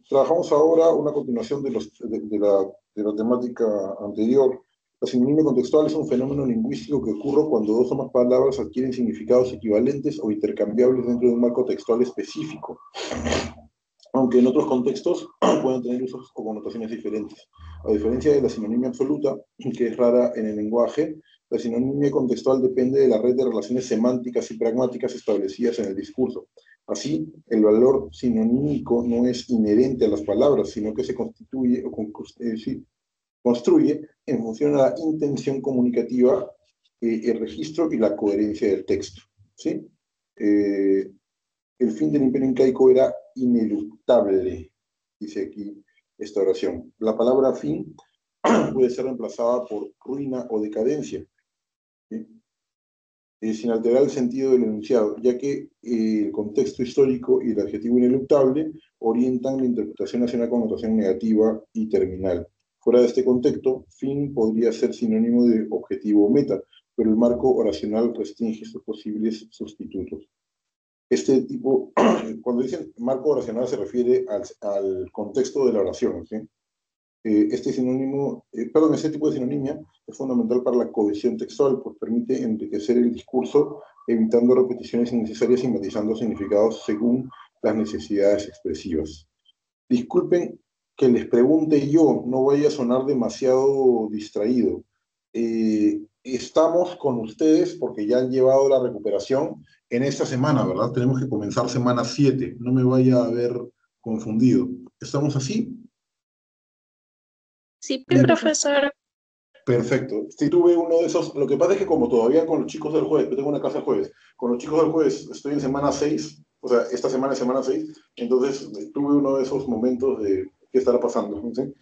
Trabajamos ahora una continuación de la temática anterior. La sinonimia contextual es un fenómeno lingüístico que ocurre cuando dos o más palabras adquieren significados equivalentes o intercambiables dentro de un marco textual específico, aunque en otros contextos pueden tener usos o connotaciones diferentes. A diferencia de la sinonimia absoluta, que es rara en el lenguaje, la sinonimia contextual depende de la red de relaciones semánticas y pragmáticas establecidas en el discurso. Así, el valor sinonímico no es inherente a las palabras, sino que se constituye o construye en función a la intención comunicativa, el registro y la coherencia del texto. ¿Sí? El fin del imperio incaico era ineluctable, dice aquí esta oración. La palabra fin puede ser reemplazada por ruina o decadencia, ¿sí? Sin alterar el sentido del enunciado, ya que el contexto histórico y el adjetivo ineluctable orientan la interpretación hacia una connotación negativa y terminal. Fuera de este contexto, fin podría ser sinónimo de objetivo o meta, pero el marco oracional restringe sus posibles sustitutos. Este tipo, cuando dicen marco oracional se refiere al contexto de la oración, ¿sí? Este tipo de sinonimia es fundamental para la cohesión textual, pues permite enriquecer el discurso, evitando repeticiones innecesarias y matizando significados según las necesidades expresivas. Disculpen que les pregunte yo, no vaya a sonar demasiado distraído. Estamos con ustedes porque ya han llevado la recuperación en esta semana, ¿verdad? Tenemos que comenzar semana 7, no me vaya a haber confundido. ¿Estamos así? Sí, Bien. profesor. Perfecto. Si tuve uno de esos, lo que pasa es que como todavía con los chicos del jueves, yo tengo una clase el jueves, con los chicos del jueves estoy en semana 6, o sea, esta semana es semana 6, entonces tuve uno de esos momentos de qué estará pasando, ¿sí?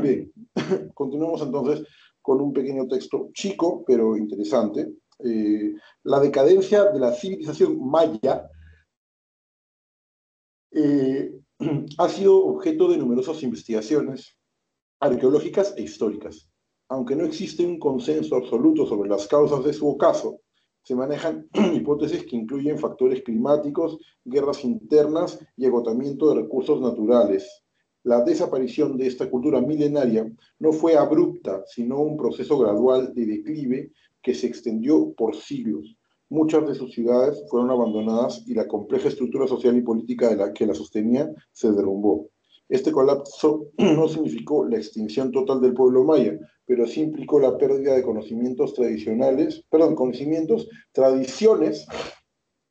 Bien, continuamos entonces con un pequeño texto chico, pero interesante. La decadencia de la civilización maya eh, ha sido objeto de numerosas investigaciones arqueológicas e históricas. Aunque no existe un consenso absoluto sobre las causas de su ocaso, se manejan hipótesis que incluyen factores climáticos, guerras internas y agotamiento de recursos naturales. La desaparición de esta cultura milenaria no fue abrupta, sino un proceso gradual de declive que se extendió por siglos. Muchas de sus ciudades fueron abandonadas y la compleja estructura social y política de la que la sostenía se derrumbó. Este colapso no significó la extinción total del pueblo maya, pero sí implicó la pérdida de conocimientos tradicionales, perdón, conocimientos, tradiciones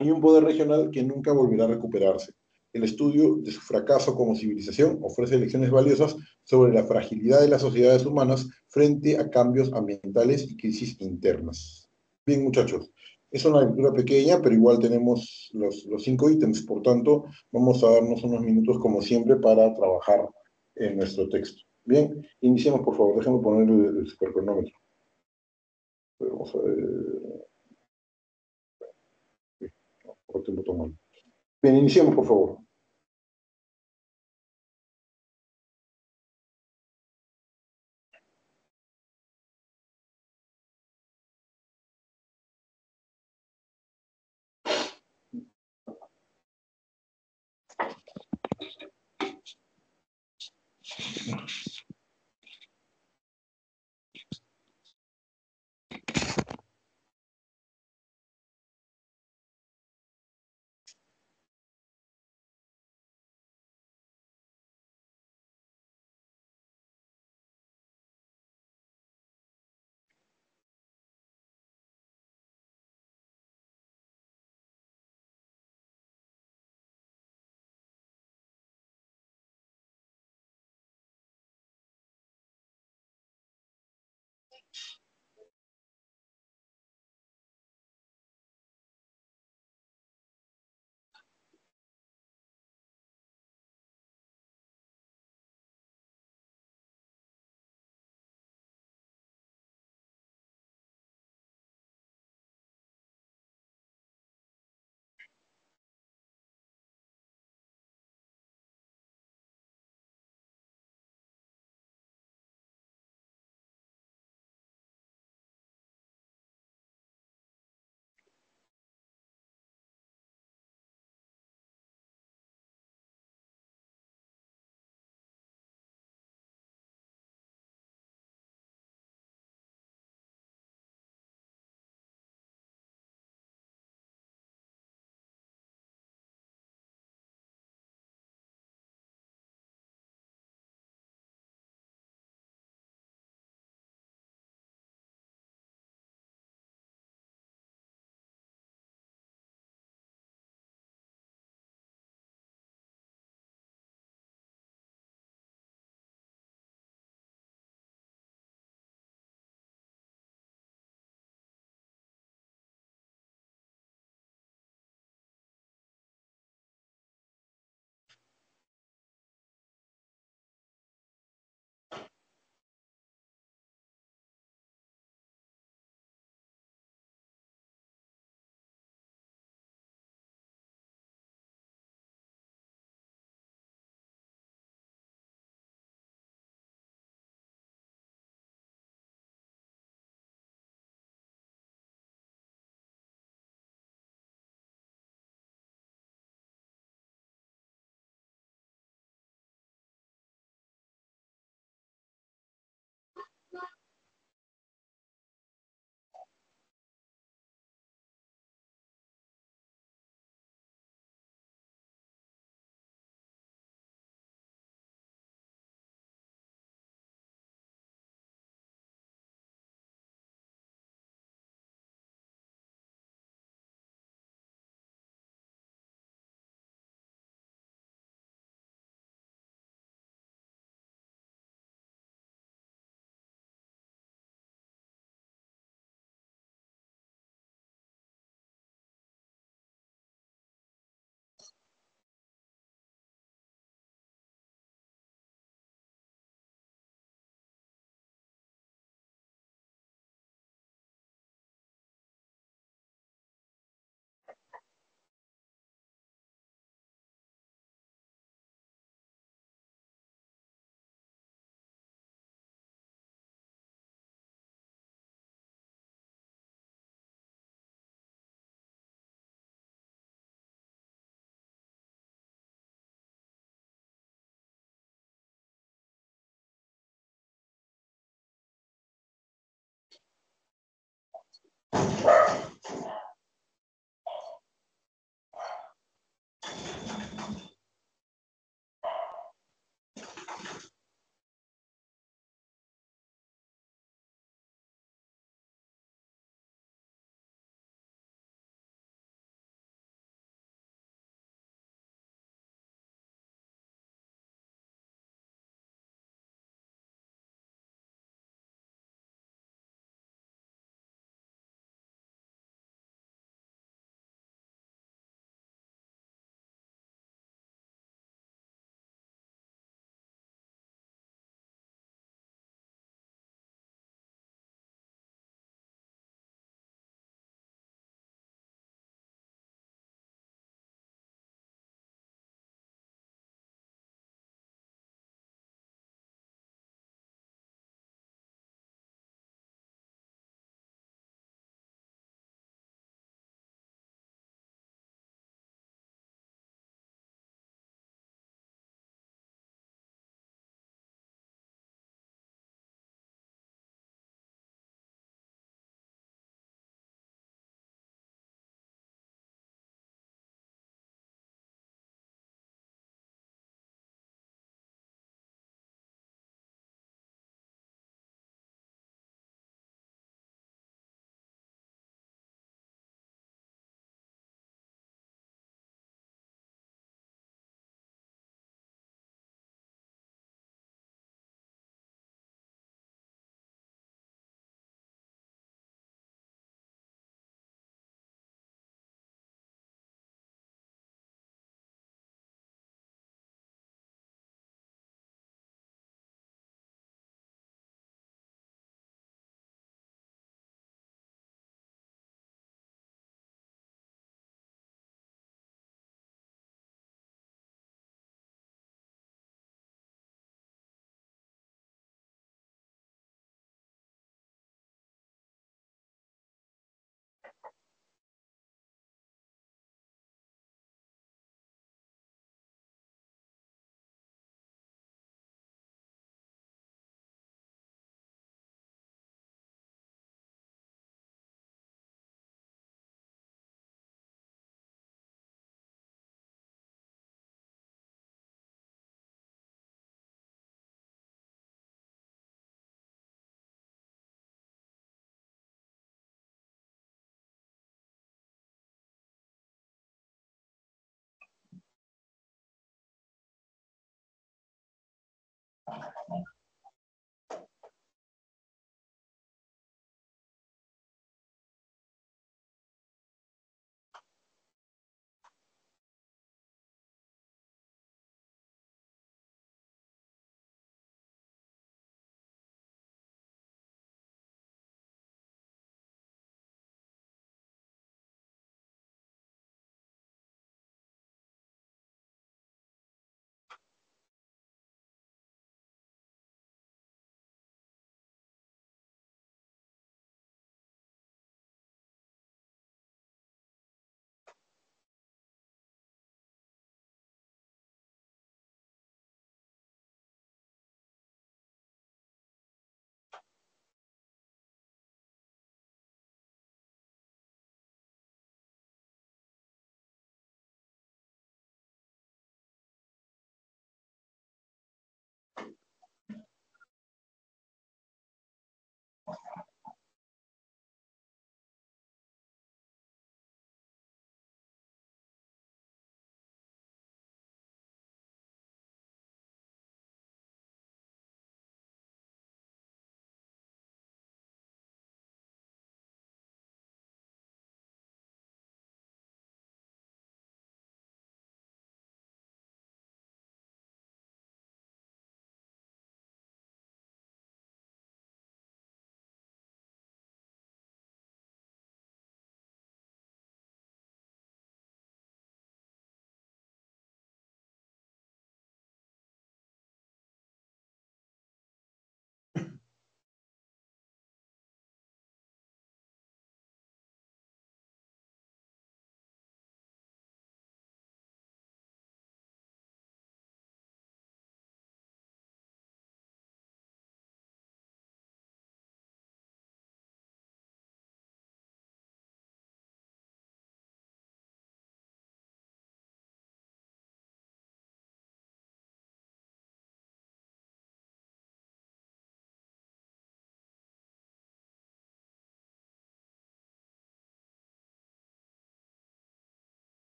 y un poder regional que nunca volverá a recuperarse. El estudio de su fracaso como civilización ofrece lecciones valiosas sobre la fragilidad de las sociedades humanas frente a cambios ambientales y crisis internas. Bien, muchachos, es una lectura pequeña, pero igual tenemos los 5 ítems, por tanto, vamos a darnos unos minutos, como siempre, para trabajar en nuestro texto. Bien, iniciemos, por favor, déjenme poner el supercronómetro. Vamos a ver. Bien, iniciemos, por favor.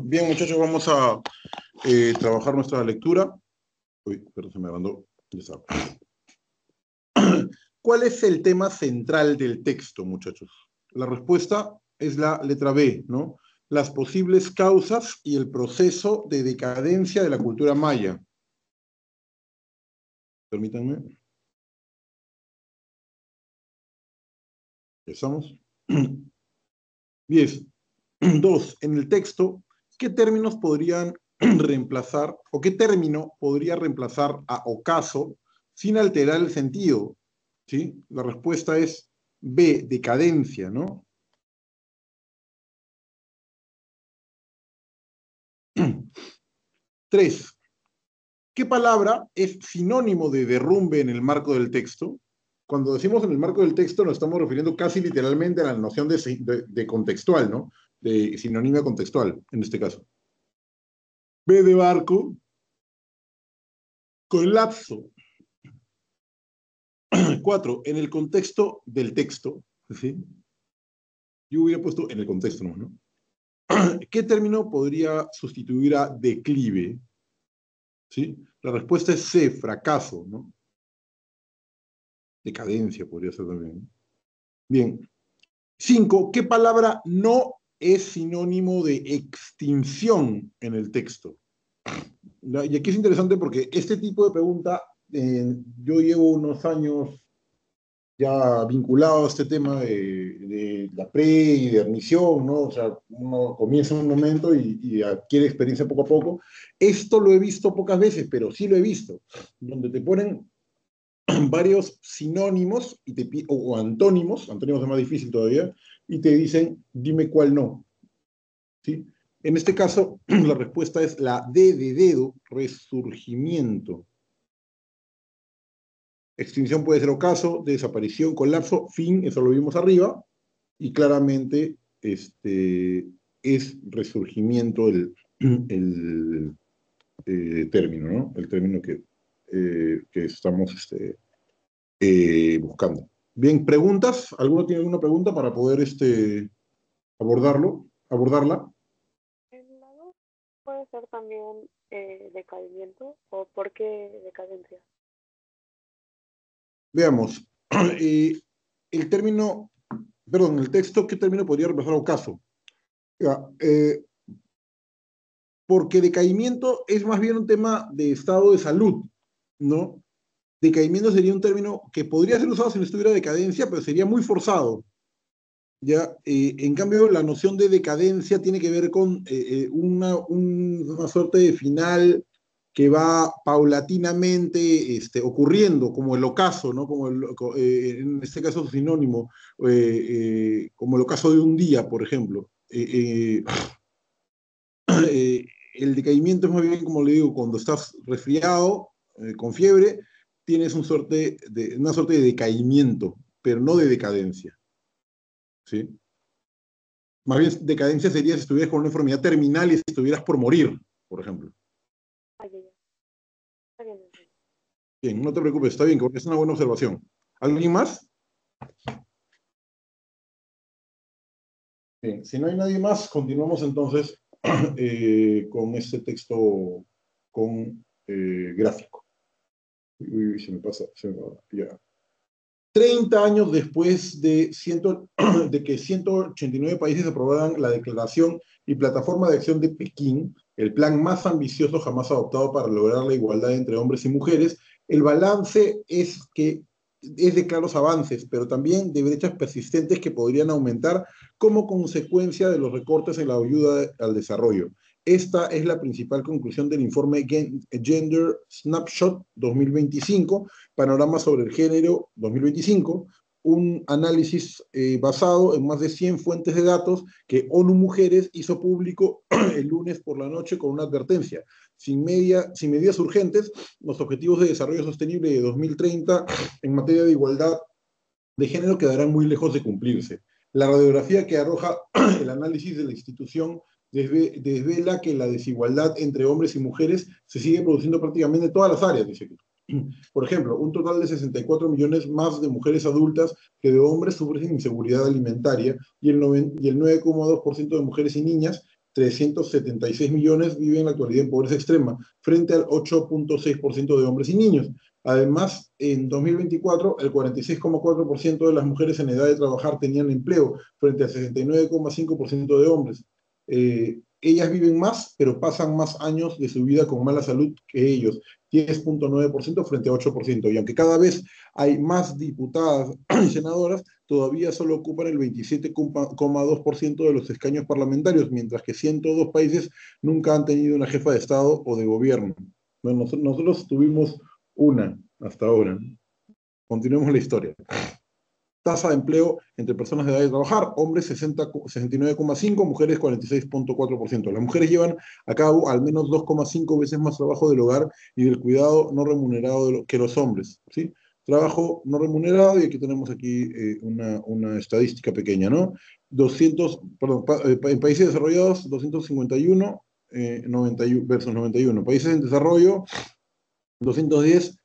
Bien, muchachos, vamos a trabajar nuestra lectura. Uy, perdón, se me mandó. ¿Cuál es el tema central del texto, muchachos? La respuesta es la letra B, ¿no? Las posibles causas y el proceso de decadencia de la cultura maya. Permítanme. ¿Empezamos? 10. 2. En el texto, ¿qué términos podrían reemplazar, o qué término podría reemplazar a ocaso sin alterar el sentido? ¿Sí? La respuesta es B, decadencia, ¿no? 3. ¿Qué palabra es sinónimo de derrumbe en el marco del texto? Cuando decimos en el marco del texto nos estamos refiriendo casi literalmente a la noción de contextual, ¿no? De sinonimia contextual, en este caso. B de barco, colapso. 4. En el contexto del texto, ¿sí? Yo hubiera puesto en el contexto, ¿no? ¿Qué término podría sustituir a declive? ¿Sí? La respuesta es C, fracaso, ¿no? Decadencia podría ser también. Bien. 5. ¿Qué palabra no es sinónimo de extinción en el texto? Y aquí es interesante porque este tipo de pregunta, yo llevo unos años ya vinculado a este tema de la pre y de admisión, ¿no? O sea, uno comienza en un momento y adquiere experiencia poco a poco. Esto lo he visto pocas veces, pero sí lo he visto, donde te ponen varios sinónimos o antónimos es más difícil todavía, y te dicen, dime cuál no, ¿sí? En este caso, la respuesta es la D de dedo, resurgimiento. Extinción puede ser ocaso, desaparición, colapso, fin, eso lo vimos arriba, y claramente es resurgimiento el término, ¿no? El término que estamos buscando. Bien, ¿preguntas? ¿Alguno tiene alguna pregunta para poder abordarla? El lado puede ser también decaimiento o por qué decadencia. Veamos. El término, perdón, el texto, ¿qué término podría reemplazar ocaso? Ya, porque decaimiento es más bien un tema de estado de salud, ¿no? Decaimiento sería un término que podría ser usado si no estuviera decadencia, pero sería muy forzado. ¿Ya? En cambio, la noción de decadencia tiene que ver con una suerte de final que va paulatinamente ocurriendo, como el ocaso, ¿no? En este caso sinónimo, como el ocaso de un día, por ejemplo. El decaimiento es más bien, como le digo, cuando estás resfriado, con fiebre, tienes una suerte de decaimiento, pero no de decadencia, ¿sí? Más bien, decadencia sería si estuvieras con una enfermedad terminal y si estuvieras por morir, por ejemplo. Ay, ay, ay. Está bien, está bien. Bien, no te preocupes, está bien, es una buena observación. ¿Alguien más? Bien, si no hay nadie más, continuamos entonces con este texto con gráfico. Uy, se me pasa, ya. 30 años después de que 189 países aprobaran la Declaración y Plataforma de Acción de Pekín, el plan más ambicioso jamás adoptado para lograr la igualdad entre hombres y mujeres, el balance es de claros avances, pero también de brechas persistentes que podrían aumentar como consecuencia de los recortes en la ayuda al desarrollo. Esta es la principal conclusión del informe Gender Snapshot 2025, Panorama sobre el Género 2025, un análisis basado en más de 100 fuentes de datos que ONU Mujeres hizo público el lunes por la noche con una advertencia. Sin medidas urgentes, los objetivos de desarrollo sostenible de 2030 en materia de igualdad de género quedarán muy lejos de cumplirse. La radiografía que arroja el análisis de la institución desvela que la desigualdad entre hombres y mujeres se sigue produciendo prácticamente en todas las áreas, dice que. Por ejemplo, un total de 64 millones más de mujeres adultas que de hombres sufren inseguridad alimentaria y el 9,2% de mujeres y niñas 376 millones viven en la actualidad en pobreza extrema, frente al 8,6% de hombres y niños. Además, en 2024, el 46,4% de las mujeres en edad de trabajar tenían empleo, frente al 69,5% de hombres. Ellas viven más, pero pasan más años de su vida con mala salud que ellos, 10,9% frente a 8%. Y aunque cada vez hay más diputadas y senadoras, todavía solo ocupan el 27,2% de los escaños parlamentarios, mientras que 102 países nunca han tenido una jefa de Estado o de gobierno. Bueno, nosotros tuvimos una hasta ahora. Continuemos la historia. Tasa de empleo entre personas de edad de trabajar, hombres 69,5, mujeres 46,4%. Las mujeres llevan a cabo al menos 2,5 veces más trabajo del hogar y del cuidado no remunerado que los hombres, ¿sí? Trabajo no remunerado, y aquí tenemos una estadística pequeña, ¿no? 200, perdón, en países desarrollados, 251 91 versus 91. Países en desarrollo, 210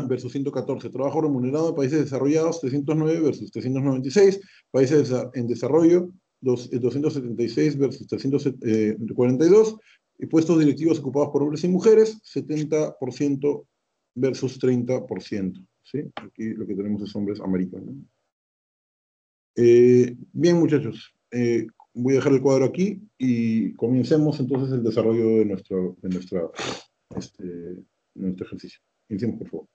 versus 114. Trabajo remunerado en países desarrollados, 309 versus 396. Países en desarrollo, 276 versus 342. Y puestos directivos ocupados por hombres y mujeres, 70% versus 30%. ¿Sí? Aquí lo que tenemos es hombres americanos. Bien, muchachos. Voy a dejar el cuadro aquí y comencemos entonces el desarrollo nuestro ejercicio. Iniciemos, por favor.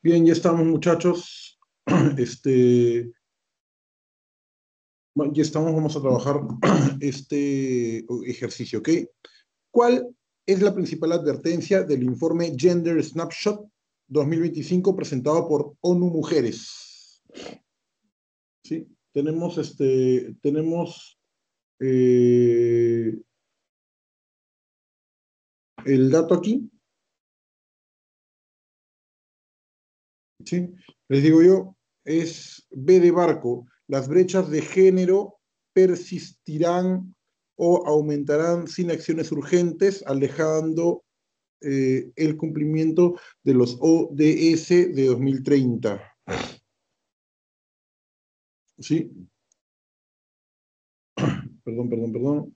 Bien, ya estamos, muchachos. Ya estamos, vamos a trabajar este ejercicio, ¿ok? ¿Cuál es la principal advertencia del informe Gender Snapshot 2025 presentado por ONU Mujeres? ¿Sí? Tenemos el dato aquí, ¿sí? Les digo yo, es B de barco. Las brechas de género persistirán o aumentarán sin acciones urgentes, alejando el cumplimiento de los ODS de 2030. ¿Sí? Perdón.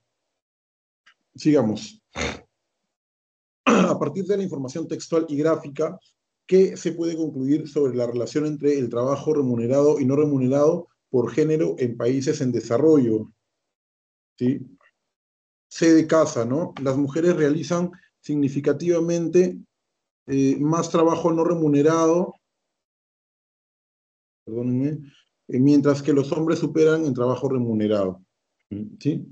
Sigamos. A partir de la información textual y gráfica, ¿qué se puede concluir sobre la relación entre el trabajo remunerado y no remunerado por género en países en desarrollo? ¿Sí? C de casa, ¿no? Las mujeres realizan significativamente más trabajo no remunerado, perdónenme, mientras que los hombres superan en trabajo remunerado. ¿Sí?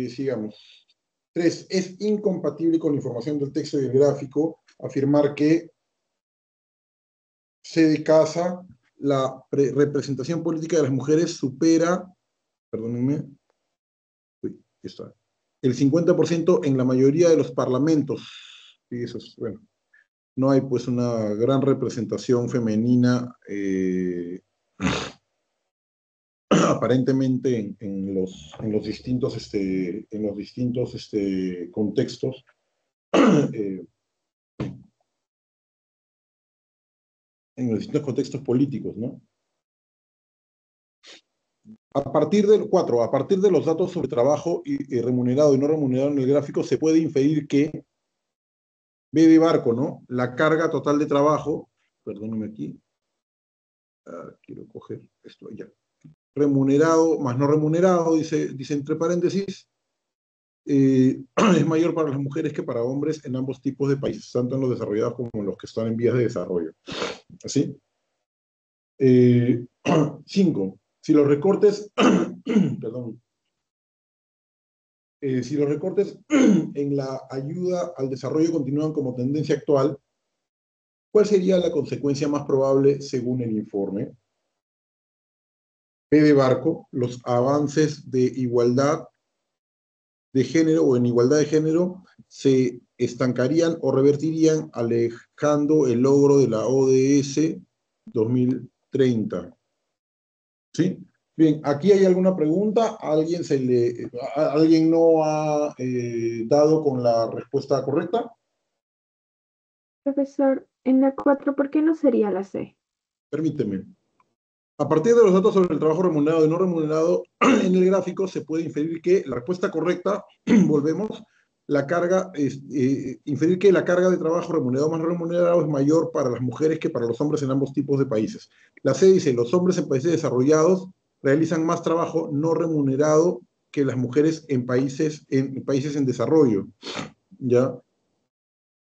Sigamos. 3. Es incompatible con la información del texto y el gráfico afirmar que C de casa, la representación política de las mujeres supera, perdónenme, está, el 50% en la mayoría de los parlamentos. Y eso es, bueno, no hay pues una gran representación femenina aparentemente en los distintos contextos. En los distintos contextos políticos, ¿no? A partir de los datos sobre trabajo y remunerado y no remunerado en el gráfico, se puede inferir que B de barco, ¿no? La carga total de trabajo, perdóname aquí, quiero coger esto ya. Remunerado más no remunerado, dice entre paréntesis, es mayor para las mujeres que para hombres en ambos tipos de países, tanto en los desarrollados como en los que están en vías de desarrollo. ¿Así? 5. Si los recortes, perdón, si los recortes en la ayuda al desarrollo continúan como tendencia actual, ¿cuál sería la consecuencia más probable según el informe? P de barco, los avances de igualdad de género o en igualdad de género se estancarían o revertirían alejando el logro de la ODS 2030. ¿Sí? Bien, ¿aquí hay alguna pregunta? ¿Alguien no ha dado con la respuesta correcta? Profesor, en la 4, ¿por qué no sería la C? Permíteme. A partir de los datos sobre el trabajo remunerado y no remunerado, en el gráfico se puede inferir que la respuesta correcta, volvemos, inferir que la carga de trabajo remunerado más no remunerado es mayor para las mujeres que para los hombres en ambos tipos de países. La C dice, los hombres en países desarrollados realizan más trabajo no remunerado que las mujeres en países en desarrollo. ¿Ya?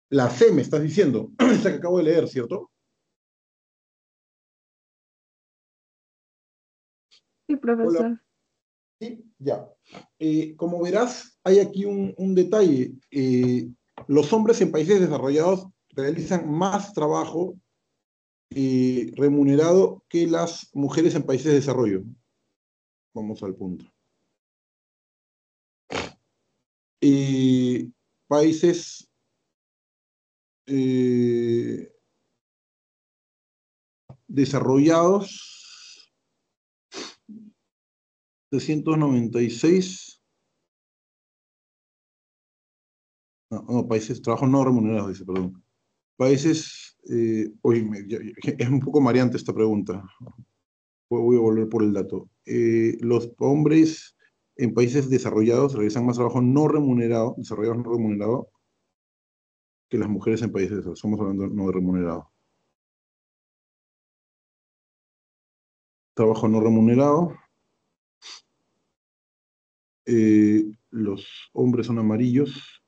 La C me estás diciendo, esa que acabo de leer, ¿cierto? Sí, Hola. profesor. Sí, ya. Como verás, hay aquí un detalle. Los hombres en países desarrollados realizan más trabajo remunerado que las mujeres en países de desarrollo. Vamos al punto. Países desarrollados, 396. No, países, trabajo no remunerado, dice, perdón. Países, es un poco mareante esta pregunta. Voy a volver por el dato. Los hombres en países desarrollados realizan más trabajo no remunerado, desarrollados no remunerado, que las mujeres en países desarrollados. Estamos hablando no de remunerado. Trabajo no remunerado. Los hombres son amarillos,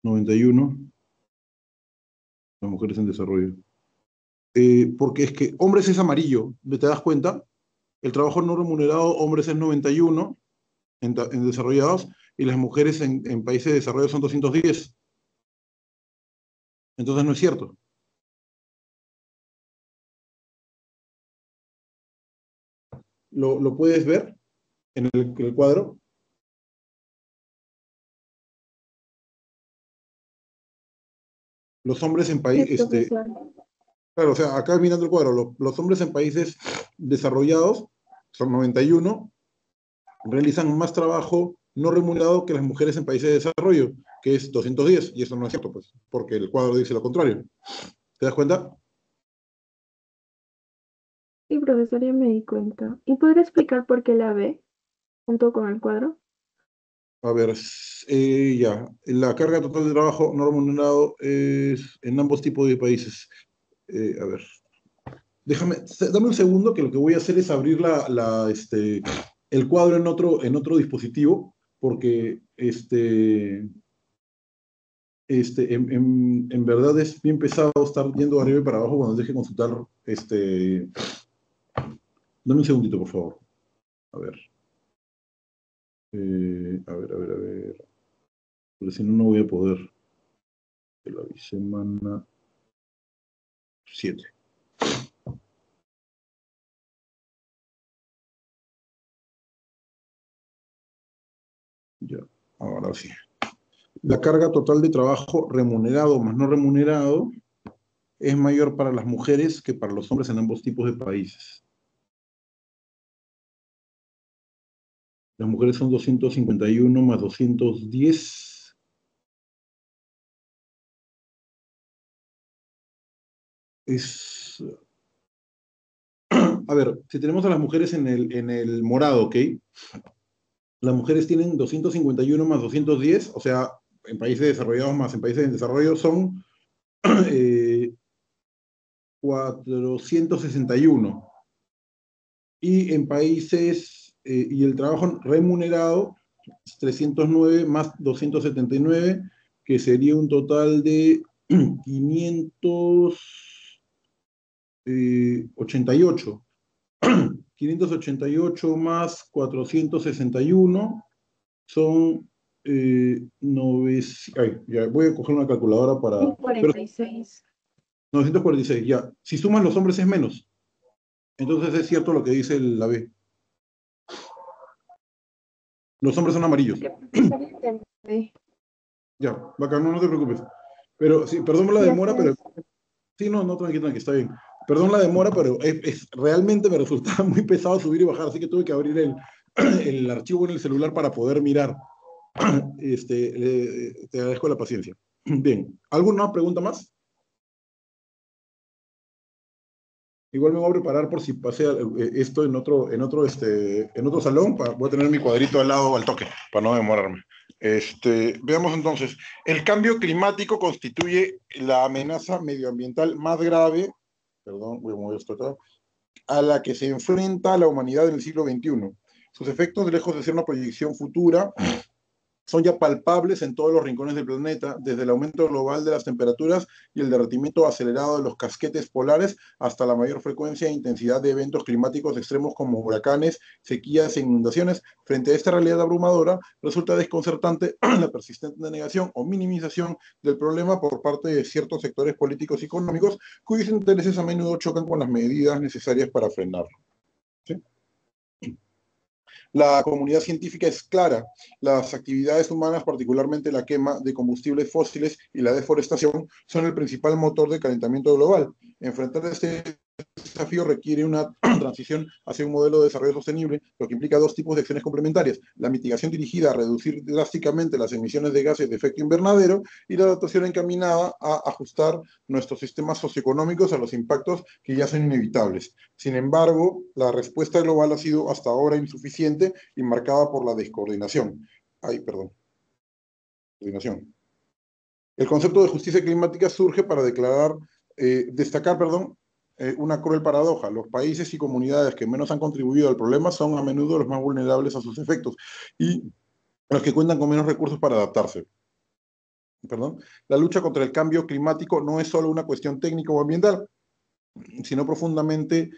91. Las mujeres en desarrollo. Porque es que hombres es amarillo, ¿te das cuenta? El trabajo no remunerado, hombres es 91 en desarrollados, y las mujeres en países de desarrollo son 210. Entonces no es cierto. ¿Lo puedes ver en el cuadro? Los hombres en Sí, países, profesor. claro, o sea, acá mirando el cuadro, los hombres en países desarrollados, son 91, realizan más trabajo no remunerado que las mujeres en países de desarrollo, que es 210, y eso no es cierto, pues, porque el cuadro dice lo contrario. ¿Te das cuenta? Sí, profesor, ya me di cuenta. ¿Y podría explicar por qué la B junto con el cuadro? A ver, ya. La carga total de trabajo no remunerado es en ambos tipos de países. A ver, dame un segundo que lo que voy a hacer es abrir el cuadro en otro dispositivo, porque en verdad es bien pesado estar yendo de arriba y para abajo cuando deje consultar. Dame un segundito, por favor. A ver. A ver. Porque si no, no voy a poder. La semana 7. Ya, ahora sí. La carga total de trabajo remunerado más no remunerado es mayor para las mujeres que para los hombres en ambos tipos de países. Las mujeres son 251 más 210. A ver, si tenemos a las mujeres en el morado, ¿ok? Las mujeres tienen 251 más 210, o sea, en países desarrollados más en países en desarrollo son 461. Y en países, y el trabajo remunerado, 309 más 279, que sería un total de 588. 588 más 461 son 9. Ay, ya, voy a coger una calculadora para. Pero 46. 946, ya. Si sumas los hombres es menos. Entonces es cierto lo que dice la B. Los hombres son amarillos. Sí, Ya, bacán, no te preocupes. Pero sí, perdón la demora, pero gracias. sí, no, tranqui, está bien. Perdón la demora, pero realmente me resultaba muy pesado subir y bajar, así que tuve que abrir el archivo en el celular para poder mirar. Te agradezco la paciencia. Bien, ¿alguna pregunta más? Igual me voy a preparar por si pase esto en otro salón. Voy a tener mi cuadrito al lado al toque, para no demorarme. Veamos entonces. El cambio climático constituye la amenaza medioambiental más grave, perdón, voy a mover esto acá, a la que se enfrenta la humanidad en el siglo XXI. Sus efectos, lejos de ser una proyección futura, son ya palpables en todos los rincones del planeta, desde el aumento global de las temperaturas y el derretimiento acelerado de los casquetes polares hasta la mayor frecuencia e intensidad de eventos climáticos extremos como huracanes, sequías e inundaciones. Frente a esta realidad abrumadora, resulta desconcertante la persistente negación o minimización del problema por parte de ciertos sectores políticos y económicos cuyos intereses a menudo chocan con las medidas necesarias para frenarlo. ¿Sí? La comunidad científica es clara. Las actividades humanas, particularmente la quema de combustibles fósiles y la deforestación, son el principal motor de calentamiento global. Enfrentar este desafío requiere una transición hacia un modelo de desarrollo sostenible, lo que implica dos tipos de acciones complementarias: la mitigación dirigida a reducir drásticamente las emisiones de gases de efecto invernadero y la adaptación encaminada a ajustar nuestros sistemas socioeconómicos a los impactos que ya son inevitables. Sin embargo, la respuesta global ha sido hasta ahora insuficiente y marcada por la descoordinación. Ay, perdón. Coordinación. El concepto de justicia climática surge para destacar, una cruel paradoja. Los países y comunidades que menos han contribuido al problema son a menudo los más vulnerables a sus efectos y los que cuentan con menos recursos para adaptarse. Perdón. La lucha contra el cambio climático no es solo una cuestión técnica o ambiental, sino profundamente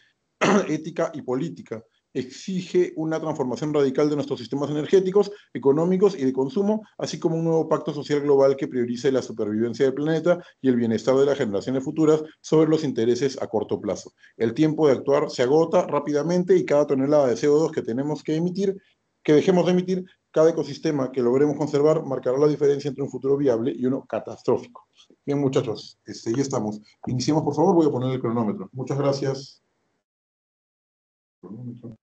ética y política. Exige una transformación radical de nuestros sistemas energéticos, económicos y de consumo, así como un nuevo pacto social global que priorice la supervivencia del planeta y el bienestar de las generaciones futuras sobre los intereses a corto plazo. El tiempo de actuar se agota rápidamente y cada tonelada de CO2 que dejemos de emitir, cada ecosistema que logremos conservar marcará la diferencia entre un futuro viable y uno catastrófico. Bien, muchachos, ya estamos. Iniciemos, por favor, voy a poner el cronómetro. Muchas gracias. Cronómetro.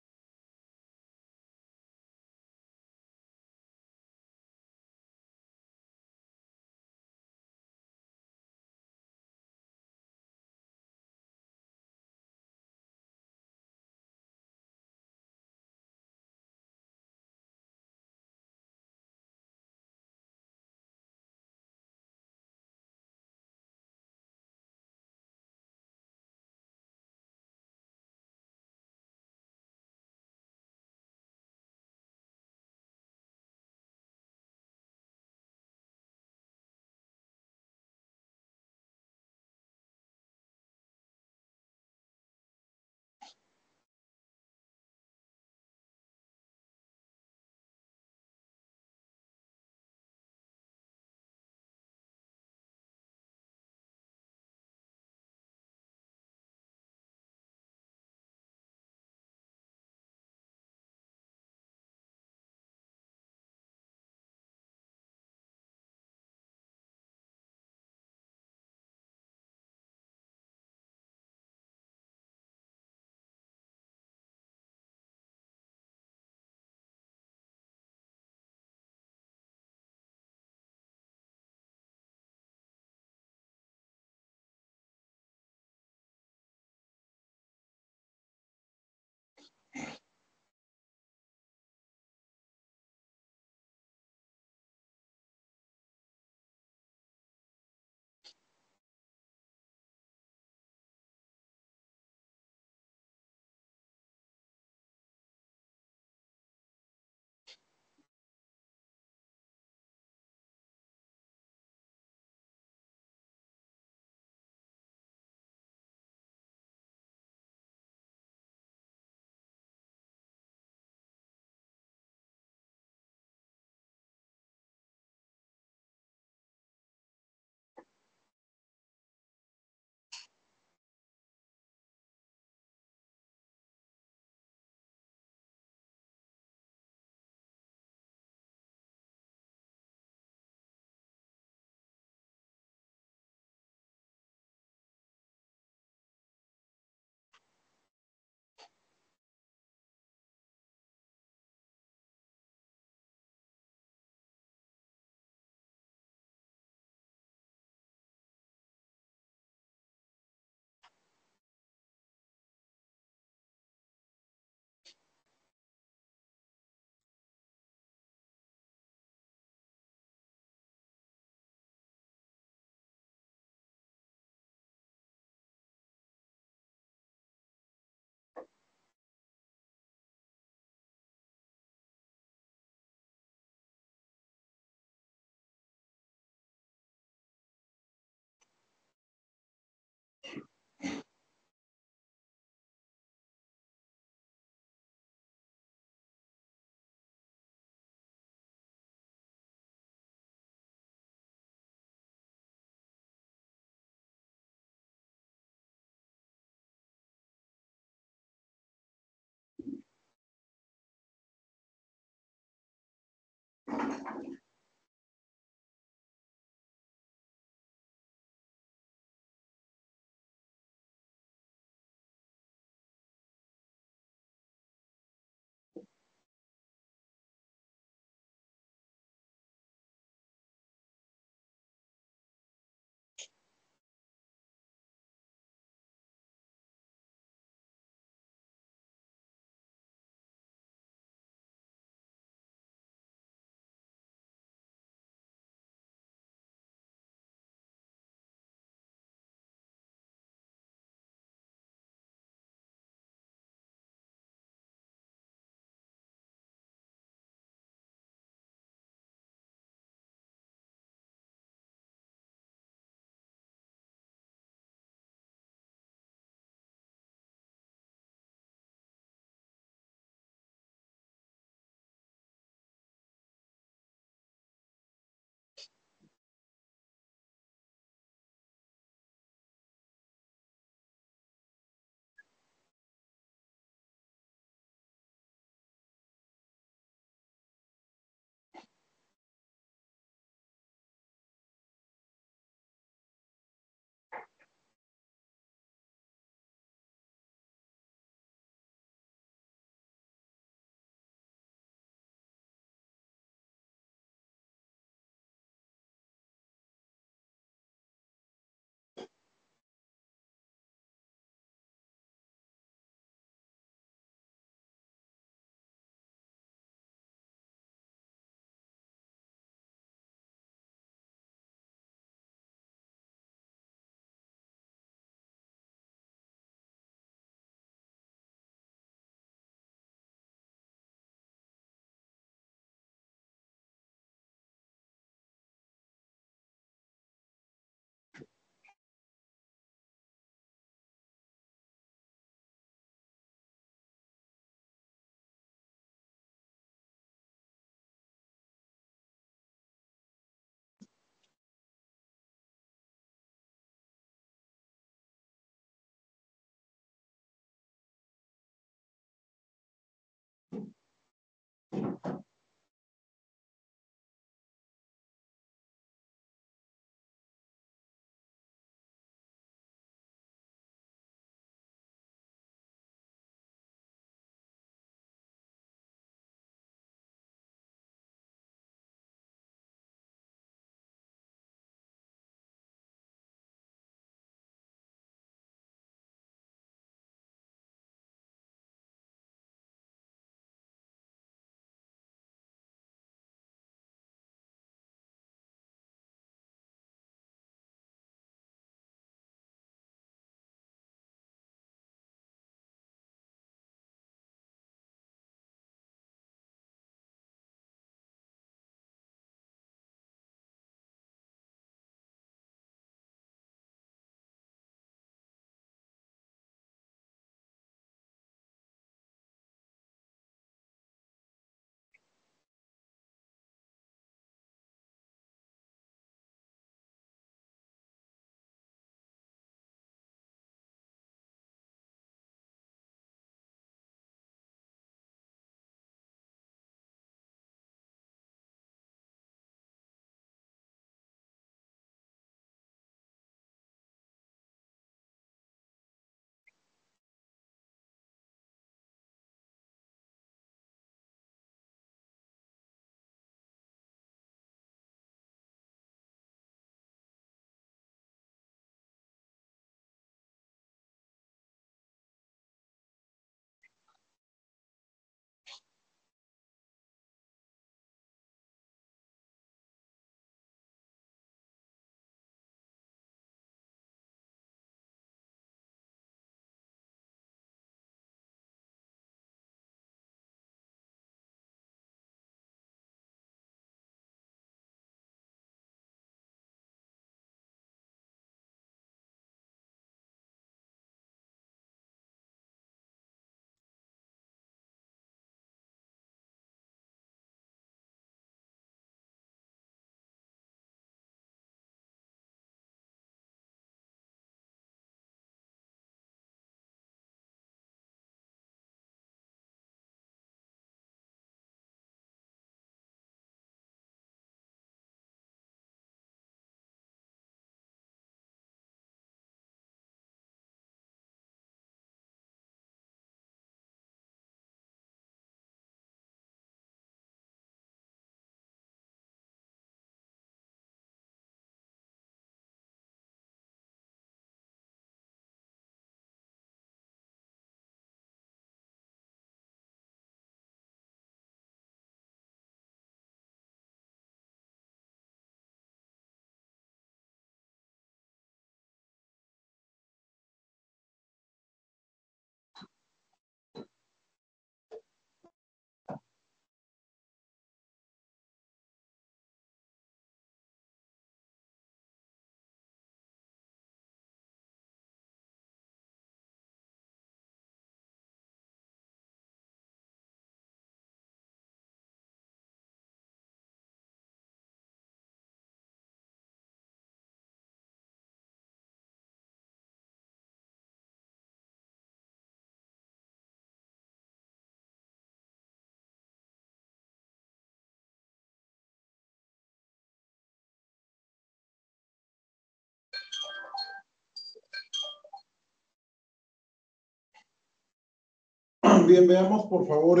Bien, veamos por favor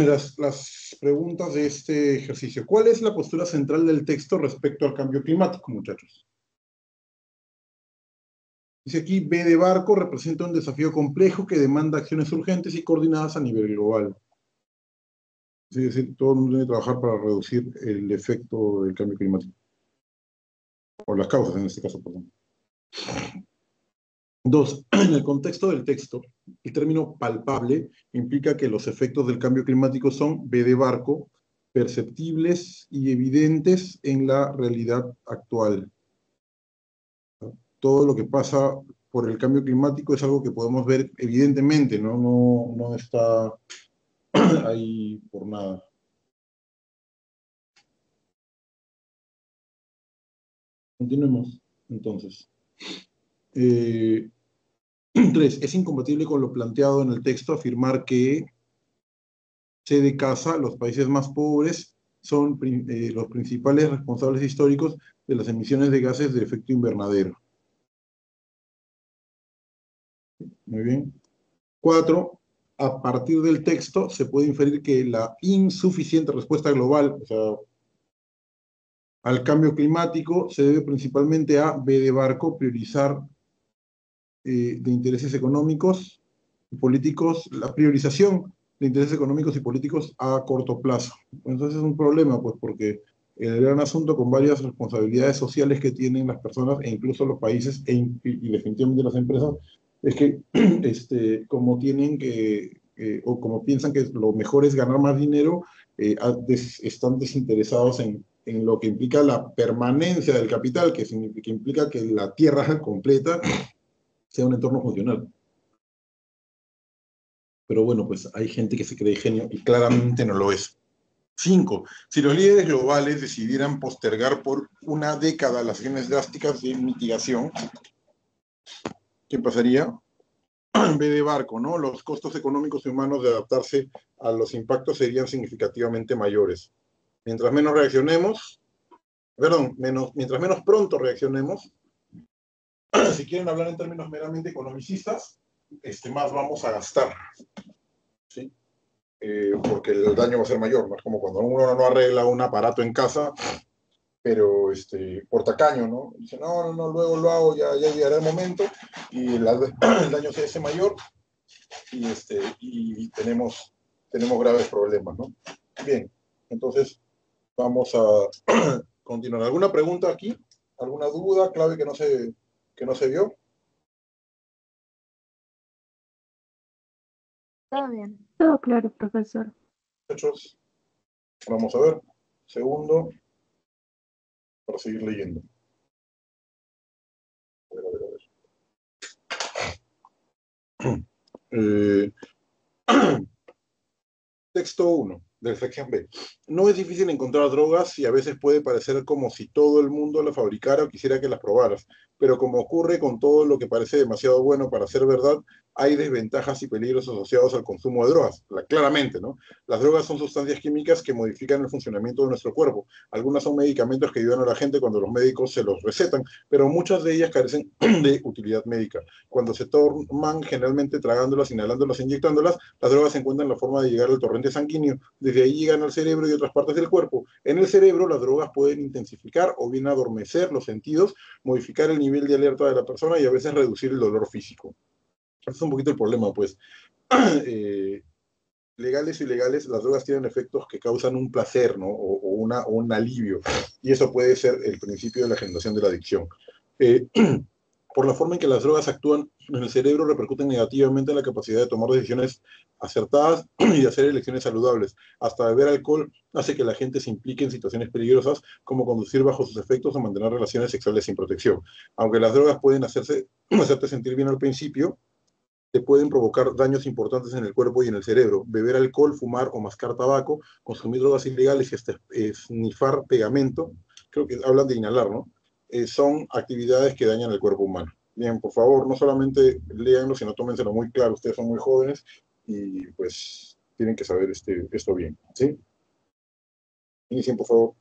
las preguntas de este ejercicio. ¿Cuál es la postura central del texto respecto al cambio climático, muchachos? Dice aquí, B de barco representa un desafío complejo que demanda acciones urgentes y coordinadas a nivel global. Es decir, todo el mundo debe trabajar para reducir el efecto del cambio climático. O las causas, en este caso, perdón. 2. En el contexto del texto, el término palpable implica que los efectos del cambio climático son, B de barco, perceptibles y evidentes en la realidad actual. Todo lo que pasa por el cambio climático es algo que podemos ver evidentemente, ¿no? No está ahí por nada. Continuemos, entonces. 3. Es incompatible con lo planteado en el texto afirmar que C de casa, los países más pobres son los principales responsables históricos de las emisiones de gases de efecto invernadero. Muy bien. 4. A partir del texto se puede inferir que la insuficiente respuesta global, o sea, al cambio climático, se debe principalmente a B de barco, priorizar de intereses económicos y políticos, la priorización de intereses económicos y políticos a corto plazo. Entonces es un problema, pues, porque el gran asunto con varias responsabilidades sociales que tienen las personas e incluso los países y definitivamente las empresas, es que como tienen o como piensan que lo mejor es ganar más dinero, están desinteresados en lo que implica la permanencia del capital, que implica que la tierra completa sea un entorno funcional. Pero bueno, pues hay gente que se cree genio y claramente no lo es. 5. Si los líderes globales decidieran postergar por una década las acciones drásticas de mitigación, ¿qué pasaría? En vez de barco, ¿no? Los costos económicos y humanos de adaptarse a los impactos serían significativamente mayores. Mientras menos reaccionemos, mientras menos pronto reaccionemos, si quieren hablar en términos meramente economicistas, más vamos a gastar, ¿sí? Porque el daño va a ser mayor, ¿no? Es como cuando uno no arregla un aparato en casa, pero por tacaño, ¿no? Dice, no, luego lo hago, ya llegará el momento, y el daño se hace mayor, y tenemos graves problemas, ¿no? Bien, entonces vamos a continuar. ¿Alguna pregunta aquí? ¿Alguna duda clave que no se vio? Todo bien. Todo claro, profesor. Muchachos, vamos a ver. Segundo, para seguir leyendo. A ver. Texto 1, de sección B. No es difícil encontrar drogas y a veces puede parecer como si todo el mundo las fabricara o quisiera que las probaras, pero como ocurre con todo lo que parece demasiado bueno para ser verdad, hay desventajas y peligros asociados al consumo de drogas, claramente, ¿no? Las drogas son sustancias químicas que modifican el funcionamiento de nuestro cuerpo. Algunas son medicamentos que ayudan a la gente cuando los médicos se los recetan, pero muchas de ellas carecen de utilidad médica. Cuando se toman, generalmente tragándolas, inhalándolas, inyectándolas, las drogas se encuentran en la forma de llegar al torrente sanguíneo. Desde ahí llegan al cerebro y otras partes del cuerpo. En el cerebro, las drogas pueden intensificar o bien adormecer los sentidos, modificar el nivel de alerta de la persona y a veces reducir el dolor físico. Ese es un poquito el problema, pues. Legales o ilegales, las drogas tienen efectos que causan un placer, ¿no? O un alivio. Y eso puede ser el principio de la generación de la adicción. Por la forma en que las drogas actúan en el cerebro, repercuten negativamente en la capacidad de tomar decisiones acertadas y de hacer elecciones saludables. Hasta beber alcohol hace que la gente se implique en situaciones peligrosas, como conducir bajo sus efectos o mantener relaciones sexuales sin protección. Aunque las drogas pueden hacerte sentir bien al principio, te pueden provocar daños importantes en el cuerpo y en el cerebro. Beber alcohol, fumar o mascar tabaco, consumir drogas ilegales y hasta snifar pegamento, creo que hablan de inhalar, ¿no? Son actividades que dañan el cuerpo humano. Bien, por favor, no solamente léanlo, sino tómenselo muy claro. Ustedes son muy jóvenes y pues tienen que saber esto bien, ¿sí? Inicien, por favor.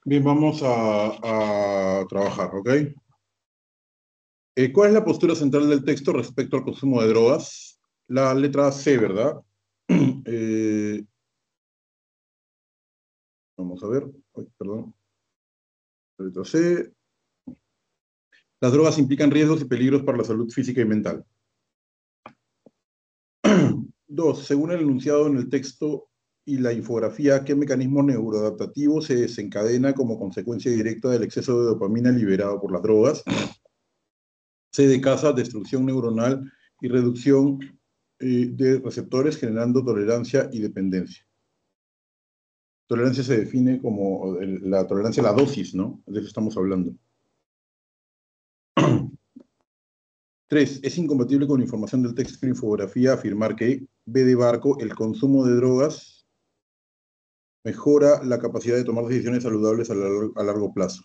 Bien, vamos a trabajar, ¿ok? ¿Cuál es la postura central del texto respecto al consumo de drogas? La letra C, ¿verdad? Eh, vamos a ver. Ay, perdón. La letra C. Las drogas implican riesgos y peligros para la salud física y mental. Dos, según el enunciado en el texto y la infografía, ¿qué mecanismo neuroadaptativo se desencadena como consecuencia directa del exceso de dopamina liberado por las drogas? C de casa, destrucción neuronal y reducción de receptores generando tolerancia y dependencia. Tolerancia se define como la tolerancia a la dosis, ¿no? De eso estamos hablando. 3. Es incompatible con la información del texto y infografía afirmar que, B de barco, el consumo de drogas mejora la capacidad de tomar decisiones saludables a largo plazo.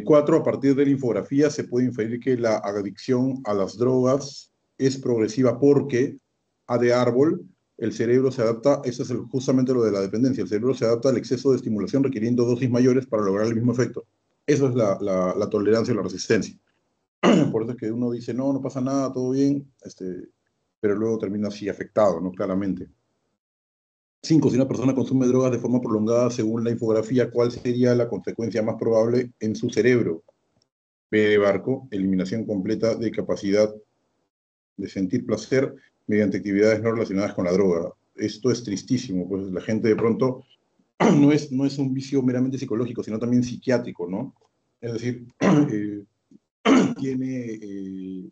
4. A partir de la infografía se puede inferir que la adicción a las drogas es progresiva porque, A de árbol, el cerebro se adapta, eso es justamente lo de la dependencia, el cerebro se adapta al exceso de estimulación requiriendo dosis mayores para lograr el mismo efecto. Eso es la tolerancia y la resistencia. Por eso es que uno dice, no, no pasa nada, todo bien, pero luego termina así afectado, ¿no? Claramente. 5. Si una persona consume drogas de forma prolongada, según la infografía, ¿cuál sería la consecuencia más probable en su cerebro? B de barco, eliminación completa de capacidad de sentir placer mediante actividades no relacionadas con la droga. Esto es tristísimo, pues la gente de pronto no es un vicio meramente psicológico, sino también psiquiátrico, ¿no? Es decir, tiene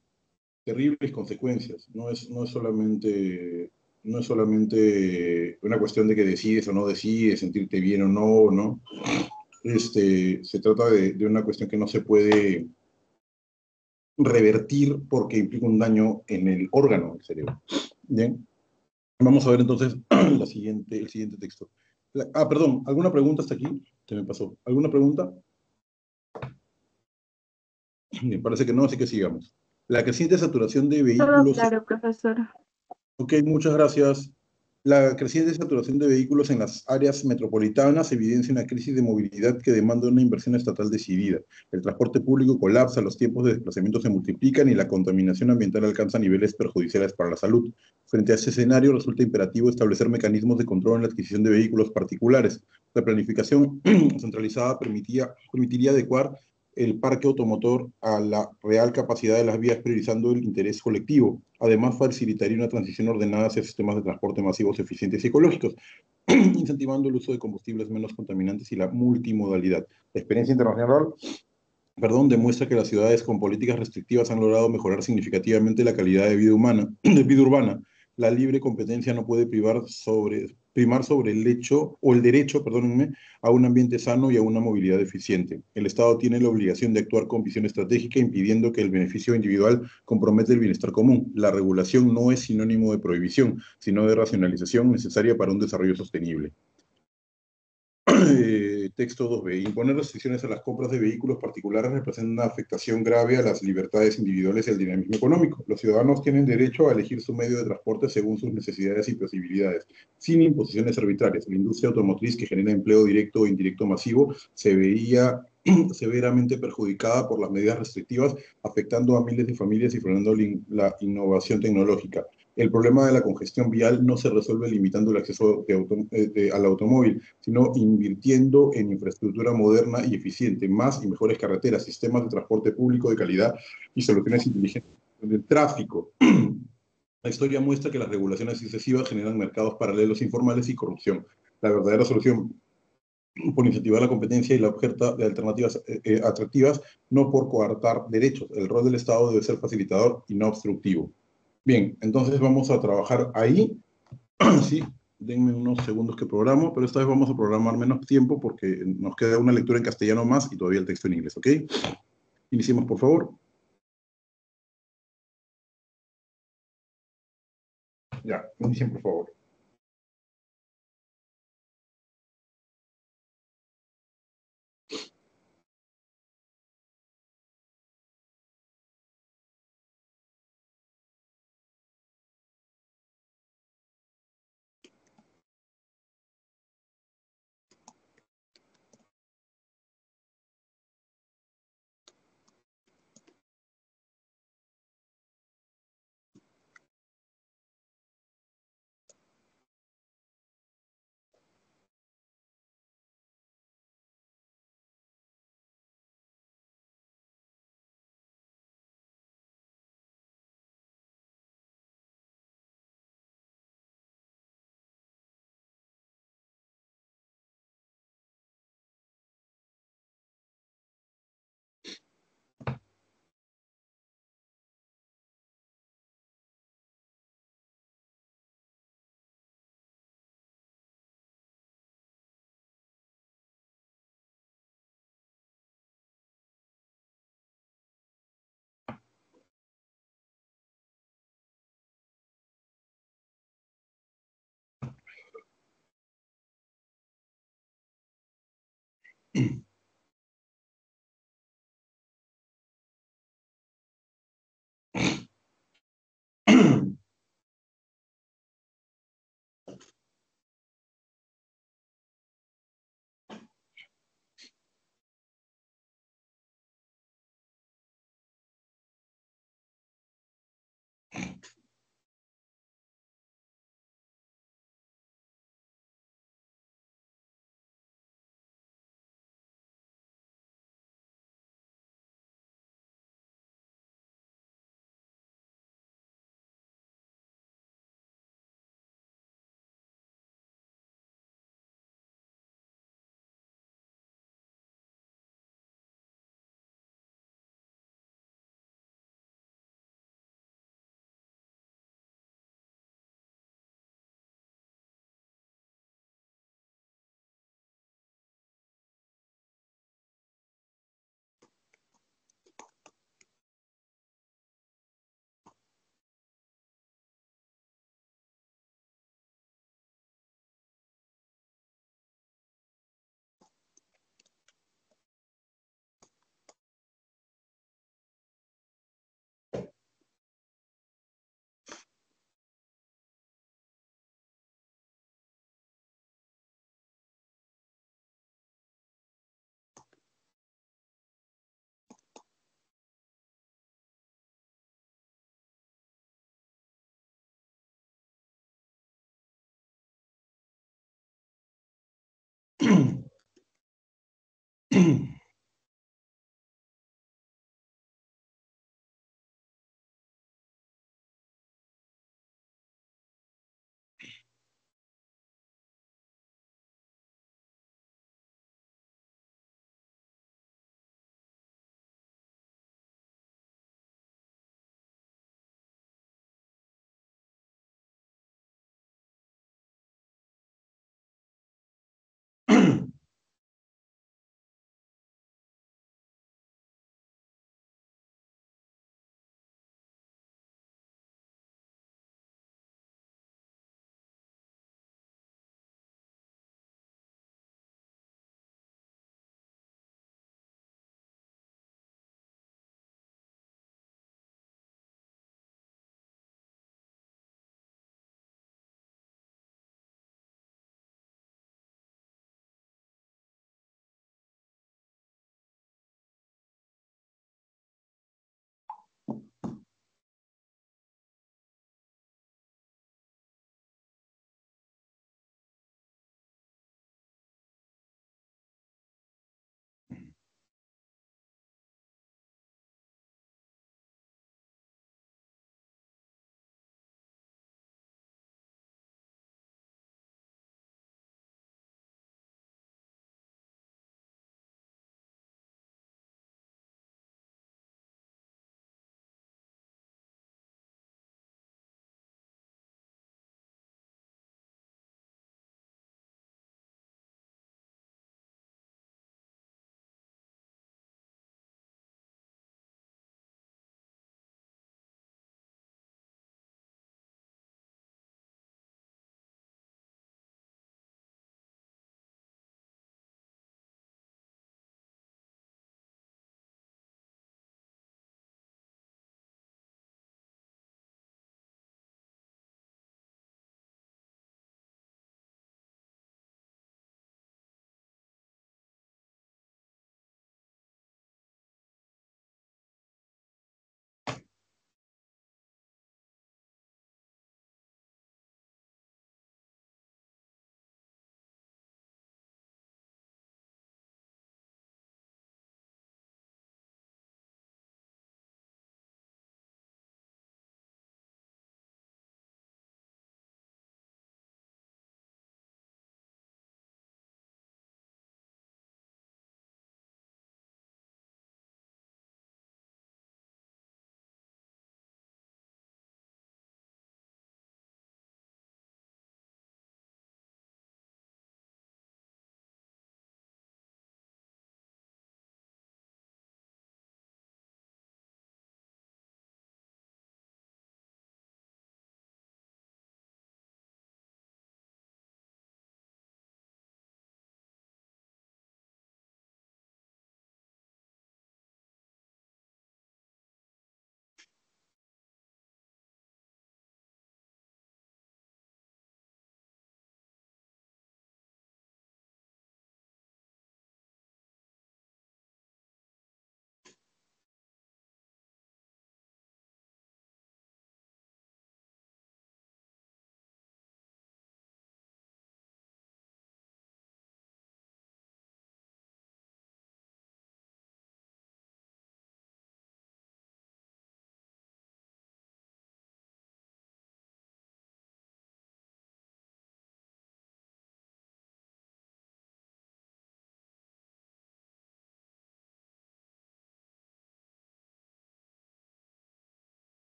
terribles consecuencias. No es solamente una cuestión de que decides o no decides, sentirte bien o no, ¿no? Se trata de una cuestión que no se puede revertir porque implica un daño en el órgano del cerebro. Bien, vamos a ver entonces el siguiente texto. Perdón, ¿alguna pregunta hasta aquí? Se me pasó. ¿Alguna pregunta? Me parece que no, así que sigamos. La creciente saturación de Todo vehículos. claro, profesora. Ok, muchas gracias. La creciente saturación de vehículos en las áreas metropolitanas evidencia una crisis de movilidad que demanda una inversión estatal decidida. El transporte público colapsa, los tiempos de desplazamiento se multiplican y la contaminación ambiental alcanza niveles perjudiciales para la salud. Frente a este escenario, resulta imperativo establecer mecanismos de control en la adquisición de vehículos particulares. La planificación centralizada permitiría adecuar el parque automotor a la real capacidad de las vías, priorizando el interés colectivo. Además, facilitaría una transición ordenada hacia sistemas de transporte masivos eficientes y ecológicos, incentivando el uso de combustibles menos contaminantes y la multimodalidad. La experiencia internacional, demuestra que las ciudades con políticas restrictivas han logrado mejorar significativamente la calidad de vida humana, de vida urbana. La libre competencia no puede primar sobre el hecho o el derecho, perdónenme, a un ambiente sano y a una movilidad eficiente. El Estado tiene la obligación de actuar con visión estratégica, impidiendo que el beneficio individual comprometa el bienestar común. La regulación no es sinónimo de prohibición, sino de racionalización necesaria para un desarrollo sostenible. Texto 2b. Imponer restricciones a las compras de vehículos particulares representa una afectación grave a las libertades individuales y al dinamismo económico. Los ciudadanos tienen derecho a elegir su medio de transporte según sus necesidades y posibilidades, sin imposiciones arbitrarias. La industria automotriz, que genera empleo directo o indirecto masivo, se veía severamente perjudicada por las medidas restrictivas, afectando a miles de familias y frenando la innovación tecnológica. El problema de la congestión vial no se resuelve limitando el acceso al automóvil, sino invirtiendo en infraestructura moderna y eficiente, más y mejores carreteras, sistemas de transporte público de calidad y soluciones inteligentes del tráfico. La historia muestra que las regulaciones excesivas generan mercados paralelos informales y corrupción. La verdadera solución, por incentivar la competencia y la oferta de alternativas atractivas, no por coartar derechos. El rol del Estado debe ser facilitador y no obstructivo. Bien, entonces vamos a trabajar ahí. Sí, denme unos segundos que programo, pero esta vez vamos a programar menos tiempo porque nos queda una lectura en castellano más y todavía el texto en inglés, ¿ok? Iniciemos, por favor. Ya, inicien, por favor.